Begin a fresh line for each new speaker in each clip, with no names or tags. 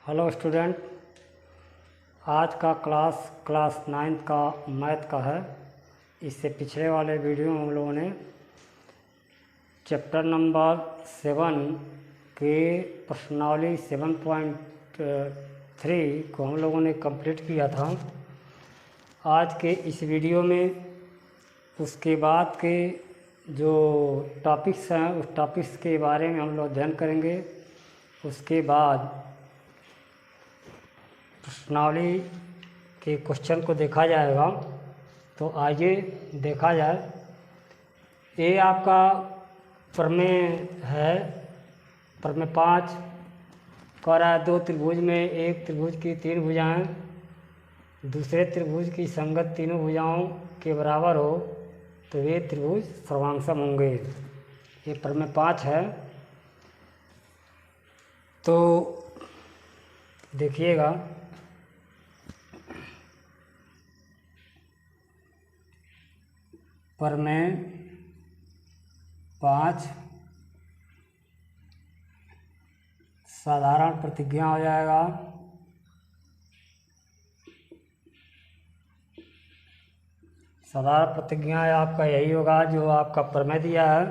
Hello student, आज का class 9 का मैथ का है। इससे पिछले वाले वीडियो में हम लोगों ने चैप्टर नंबर 7 के प्रश्नावली 7.3 को हम लोगों ने कंप्लीट किया था। आज के इस वीडियो में उसके बाद के जो टॉपिक्स हैं उस टॉपिक्स के बारे में हम लोग अध्ययन करेंगे। उसके बाद प्रश्नावली के क्वेश्चन को देखा जाएगा। तो आइए देखा जाए। ये आपका प्रमेय है। प्रमेय 5 कह रहा है, दो त्रिभुज में एक त्रिभुज की 3 भुजाएं दूसरे त्रिभुज की संगत तीनों भुजाओं के बराबर हो तो वे त्रिभुज सर्वांगसम होंगे। ये प्रमेय 5 है। तो देखिएगा, प्रमेय 5 साधारण प्रतिज्ञा हो जाएगा। साधारण प्रतिज्ञा आपका यही होगा जो आपका प्रमेय दिया है।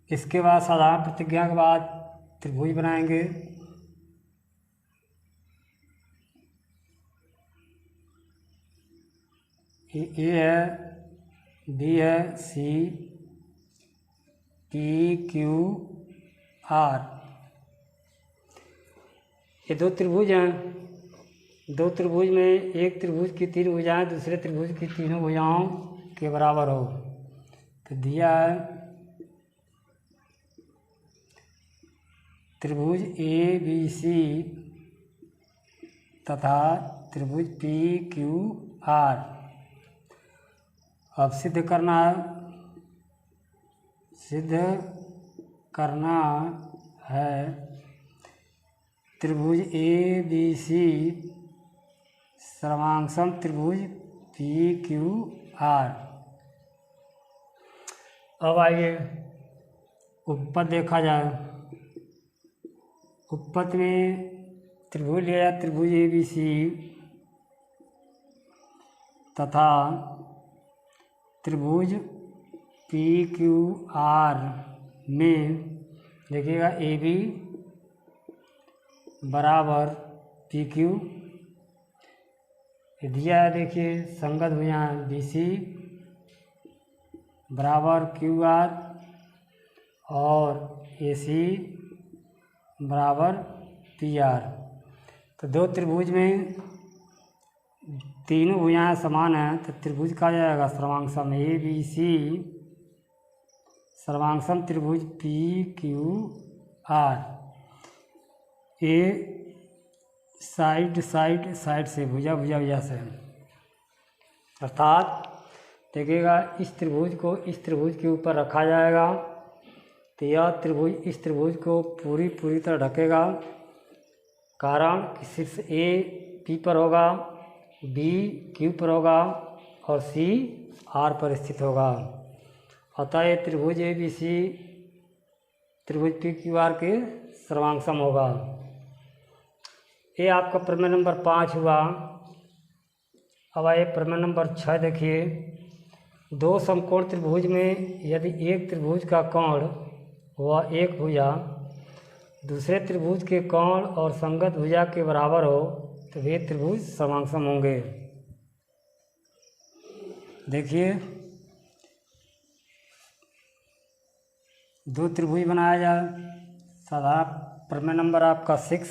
इसके बाद साधारण प्रतिज्ञा के बाद त्रिभुज बनाएंगे। ए है, बी है, सी, पी, क्यू, आर। ये दो त्रिभुज हैं। दो त्रिभुज में एक त्रिभुज की 3 भुजाएं दूसरे त्रिभुज की तीनों भुजाओं के बराबर हो तो दिया है त्रिभुज ए बी सी तथा त्रिभुज पी क्यू आर। अब सिद्ध करना है त्रिभुज ए बी सी सर्वांगसम त्रिभुज पी क्यू आर। अब आइए उपपद देखा जाए। उपपद में त्रिभुज लिया, त्रिभुज ए बी सी तथा त्रिभुज पी क्यू आर में देखिएगा ए बी बराबर पी क्यू दिया है। देखिए संगत भुजाएं बी सी बराबर क्यू आर और ए सी बराबर पी आर। तो दो त्रिभुज में तीनों भुजाएं समान हैं तो त्रिभुज कहा जाएगा सर्वांगसम। ए बी सी सर्वांगसम त्रिभुज पी क्यू आर। ए साइड से भुजा से, अर्थात देखिएगा इस त्रिभुज को इस त्रिभुज के ऊपर रखा जाएगा तो यह त्रिभुज इस त्रिभुज को पूरी तरह ढकेगा। कारण कि शीर्ष ए पी पर होगा, बी क्यू पर होगा और सी आर पर स्थित होगा। अतः ये त्रिभुज ए बी सी त्रिभुज पी क्यू आर के सर्वांगसम होगा। ये आपका प्रमेय नंबर 5 हुआ। अब आइए प्रमेय नंबर 6 देखिए। दो समकोण त्रिभुज में यदि एक त्रिभुज का कोण वह एक भुजा दूसरे त्रिभुज के कोण और संगत भुजा के बराबर हो तो वे त्रिभुज सर्वांगसम होंगे। देखिए दो त्रिभुज बनाया जाए। साधारण प्रमेय नंबर आपका 6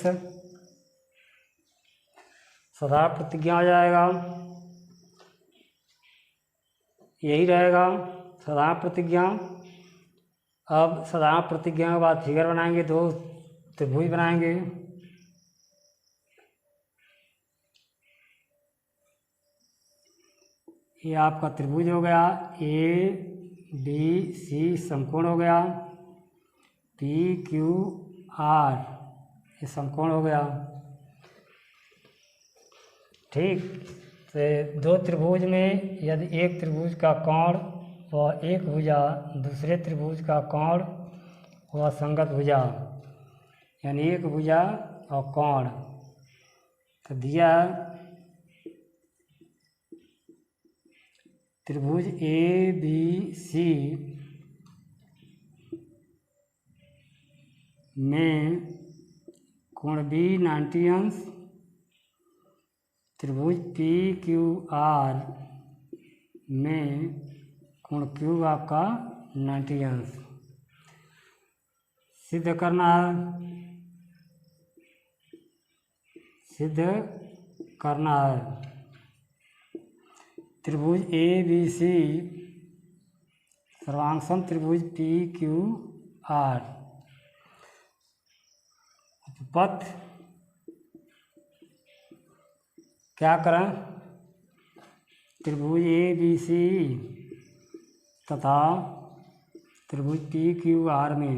साधारण प्रतिज्ञा हो जाएगा। यही रहेगा साधारण प्रतिज्ञा। अब साधारण प्रतिज्ञा के बाद फिगर बनाएंगे, दो त्रिभुज बनाएंगे। ये आपका त्रिभुज हो गया। ए बी सी समकोण हो गया। पी क्यू आर ये समकोण हो गया। ठीक। तो दो त्रिभुज में यदि एक त्रिभुज का कोण व एक भुजा दूसरे त्रिभुज का कोण व संगत भुजा यानी एक भुजा और कोण। तो दिया त्रिभुज ए बी सी में कोण बी 90 अंश, त्रिभुज पी क्यू आर में कोण क्यू आपका 90 अंश। सिद्ध करना है, सिद्ध करना है त्रिभुज ए बी सी सर्वांगसम त्रिभुज पी क्यू आर। उपपथ क्या करें, त्रिभुज ए बी सी तथा त्रिभुज पी क्यू आर में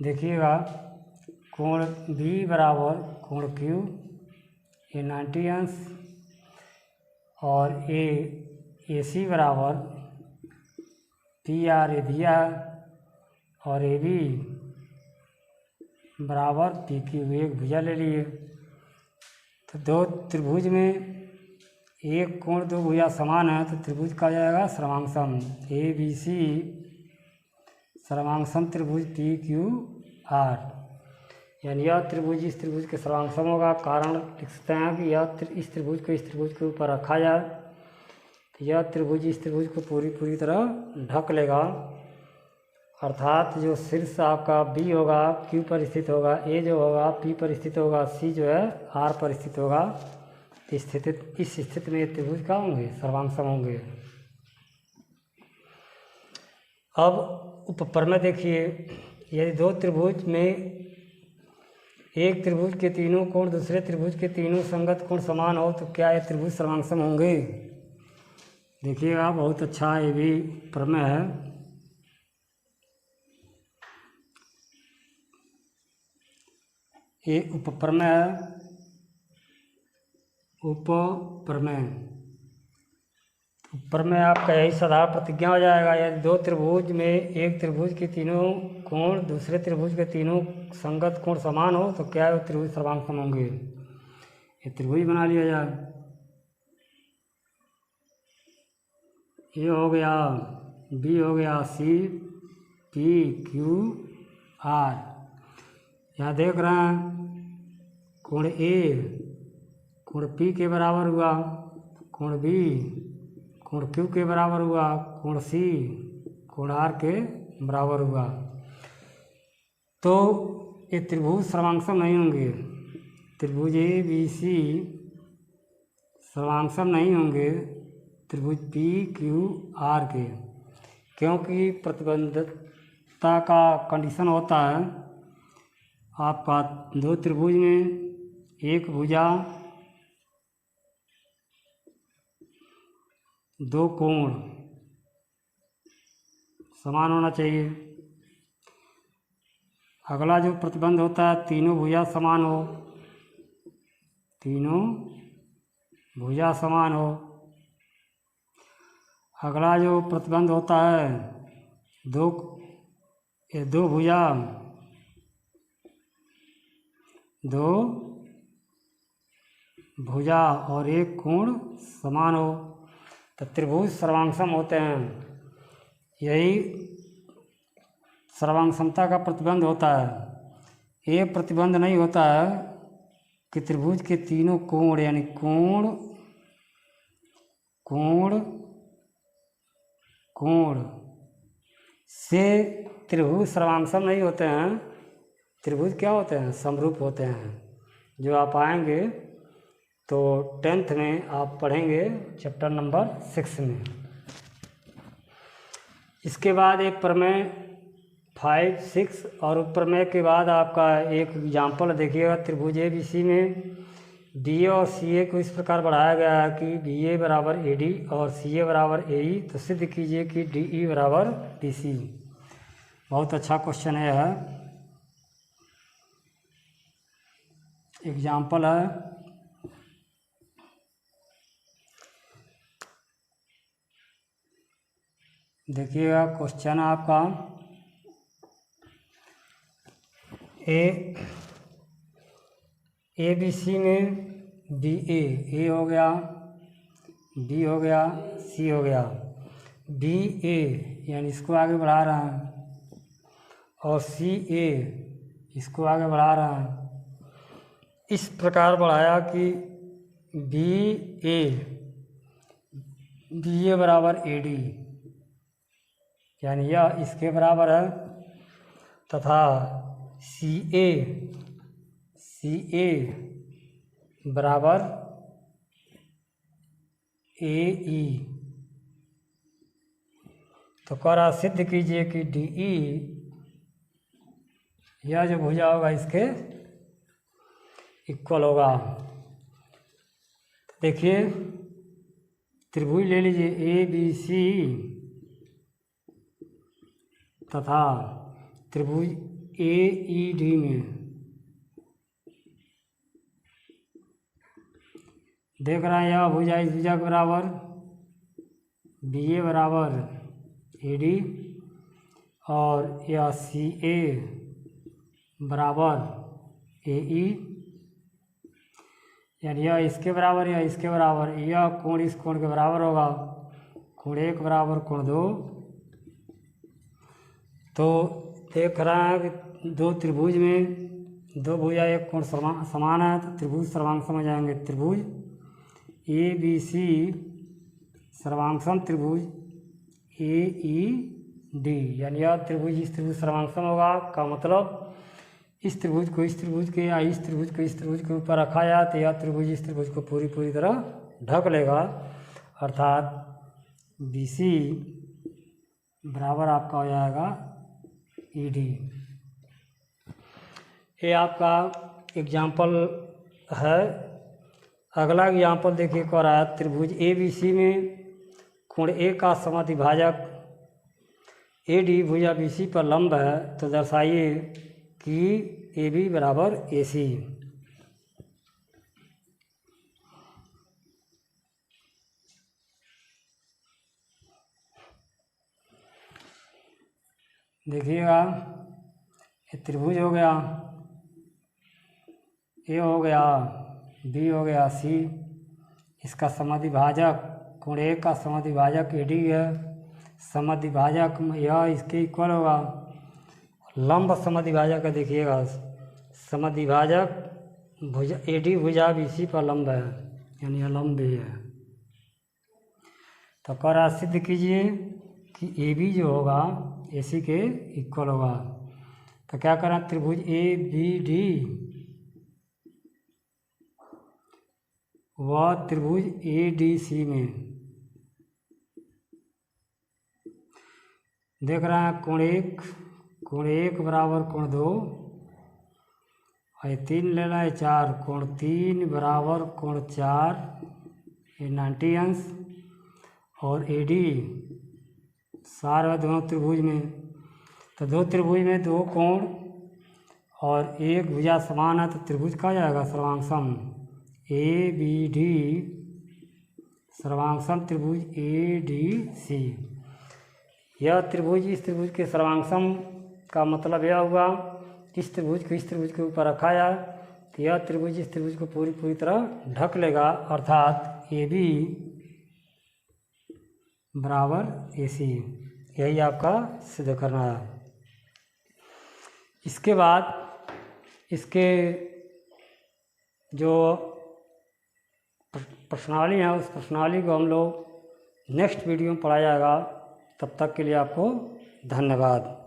देखिएगा कोण बी बराबर कोण क्यू ये 90 अंश और ए सी बराबर पी आर ए दिया और ए बी बराबर पी क्यू, एक भुजा ले लिए। तो दो त्रिभुज में एक कोण दो भुजा समान है तो त्रिभुज कहा जाएगा सर्वांगसम। ए बी सी सर्वांगसम त्रिभुज पी क्यू आर, यानी यह त्रिभुज इस त्रिभुज के सर्वांगसम होगा। कारण लिख सकते हैं कि यह इस त्रिभुज को इस त्रिभुज के ऊपर रखा जाए तो यह त्रिभुज इस त्रिभुज को पूरी तरह ढक लेगा, अर्थात जो शीर्ष आपका बी होगा क्यू पर स्थित होगा, ए जो होगा पी पर स्थित होगा, सी जो है आर पर स्थित होगा। इस स्थिति में ये त्रिभुज का होंगे सर्वांगसम होंगे। अब उपप्रमेय देखिए, यदि दो त्रिभुज में एक त्रिभुज के तीनों कोण दूसरे त्रिभुज के तीनों संगत कोण समान हो तो क्या ये त्रिभुज सर्वांगसम होंगे। देखिएगा बहुत अच्छा ये भी प्रमेय है। ये उपप्रमेय है, उपप्रमेय। प्रमेय आपका यही साधारण प्रतिज्ञा हो जाएगा, यदि दो त्रिभुज में एक त्रिभुज के तीनों कोण दूसरे त्रिभुज के तीनों संगत कोण समान हो तो क्या वो त्रिभुज सर्वांगसम होंगे। ये त्रिभुज बना लिया जाए। ए हो गया, बी हो गया, सी पी क्यू आर। यहाँ देख रहे हैं कोण ए कोण पी के बराबर हुआ, कोण बी कोण क्यू के बराबर हुआ, कोण सी कोण आर के बराबर हुआ। तो ये त्रिभुज सर्वांगसम नहीं होंगे। त्रिभुज ए बी सी सर्वांगसम नहीं होंगे त्रिभुज पी क्यू आर के, क्योंकि प्रतिबंधता का कंडीशन होता है आपका दो त्रिभुज में एक भुजा दो कोण समान होना चाहिए। अगला जो प्रतिबंध होता है तीनों भुजा समान हो, तीनों भुजा समान हो। अगला जो प्रतिबंध होता है दो भुजा और एक कोण समान हो तो त्रिभुज सर्वांगसम होते हैं। यही सर्वांगसमता का प्रतिबंध होता है। ये प्रतिबंध नहीं होता है कि त्रिभुज के तीनों कोण यानी कोण कोण कोण से त्रिभुज सर्वांगसम नहीं होते हैं। त्रिभुज क्या होते हैं, समरूप होते हैं, जो आप आएंगे तो 10th में आप पढ़ेंगे चैप्टर नंबर 6 में। इसके बाद एक प्रमेय 5, 6 और उपप्रमेय के बाद आपका एक एग्जाम्पल देखिएगा। त्रिभुज ए बी सी में बी ए और सी ए को इस प्रकार बढ़ाया गया है कि बी ए बराबर ए डी और सी ए बराबर ए ई, तो सिद्ध कीजिए कि डी ई बराबर डी सी। बहुत अच्छा क्वेश्चन है, एग्जाम्पल है। देखिएगा क्वेश्चन आपका ए बी सी में बी ए हो गया, बी हो गया, सी हो गया, बी ए यानी इसको आगे बढ़ा रहा है, और सी ए इसको आगे बढ़ा रहा है। इस प्रकार बढ़ाया कि बी ए बराबर ए डी, यानी यह इसके बराबर है, तथा सी ए बराबर ए ई। तो करा सिद्ध कीजिए कि डी ई यह जो भुजा होगा इसके इक्वल होगा। देखिए त्रिभुज ले लीजिए ए बी सी तथा त्रिभुज ए ई डी में देख रहे हैं यह भुजा इस भुजा के बराबर, बी ए बराबर ए डी, और यह सी ए बराबर ए ई, यानी यह इसके बराबर या इसके बराबर, यह कोण इस कोण के बराबर होगा, कोण 1 बराबर कोण 2। तो देख रहा है कि दो त्रिभुज में दो भुजा एक कोण समान है, तो त्रिभुज सर्वांग समझ जाएंगे। त्रिभुज ए बी सी सर्वांगसम त्रिभुज ए ई डी, यानी यह त्रिभुज इस त्रिभुज सर्वांगसम होगा। का मतलब इस त्रिभुज को इस त्रिभुज के या इस त्रिभुज को इस त्रिभुज के ऊपर रखा जाए तो यह त्रिभुज इस त्रिभुज को पूरी तरह ढक लेगा, अर्थात बी सी बराबर आपका हो जाएगा ई डी। ये आपका एग्जाम्पल है। अगला एग्जाम्पल देखिए कह रहा है त्रिभुज ए बी सी में कोण ए का समद्विभाजक ए डी भुजा बी सी पर लंब है, तो दर्शाइए कि ए बी बराबर ए सी। देखिएगा ये त्रिभुज हो गया, ए हो गया, बी हो गया, सी, इसका समद्विभाजक कोण ए का समद्विभाजक ए डी है। समद्विभाजक यह इसके इक्वल होगा। लंब समद्विभाजक है, देखिएगा समद्विभाजक भुजा ए डी भुजा बी सी पर लंब है, यानी यह लंब भी है। तो करा सिद्ध कीजिए कि ए बी जो होगा ए सी के इक्वल होगा। तो क्या करें, त्रिभुज ए बी डी व त्रिभुज ए डी सी में देख रहे हैं कोण एक बराबर कोण 2, और 3 लेना है 4, कोण 3 बराबर कोण 4, ये 90 अंश, और ए डी सार है दोनों त्रिभुज में। तो दो त्रिभुज में दो कोण और एक भुजा समान है, तो त्रिभुज कहा जाएगा सर्वांगसम। ए बी डी सर्वांगसम त्रिभुज ए डी सी। यह त्रिभुज इस त्रिभुज के सर्वांगसम का मतलब यह हुआ इस त्रिभुज को इस त्रिभुज के ऊपर रखा जाए तो यह त्रिभुज इस त्रिभुज को पूरी तरह ढक लेगा, अर्थात ए बी बराबर ए सी। यही आपका सिद्ध करना है। इसके बाद इसके जो प्रश्नावली है उस प्रश्नावली को हम लोग नेक्स्ट वीडियो में पढ़ाया जाएगा। तब तक के लिए आपको धन्यवाद।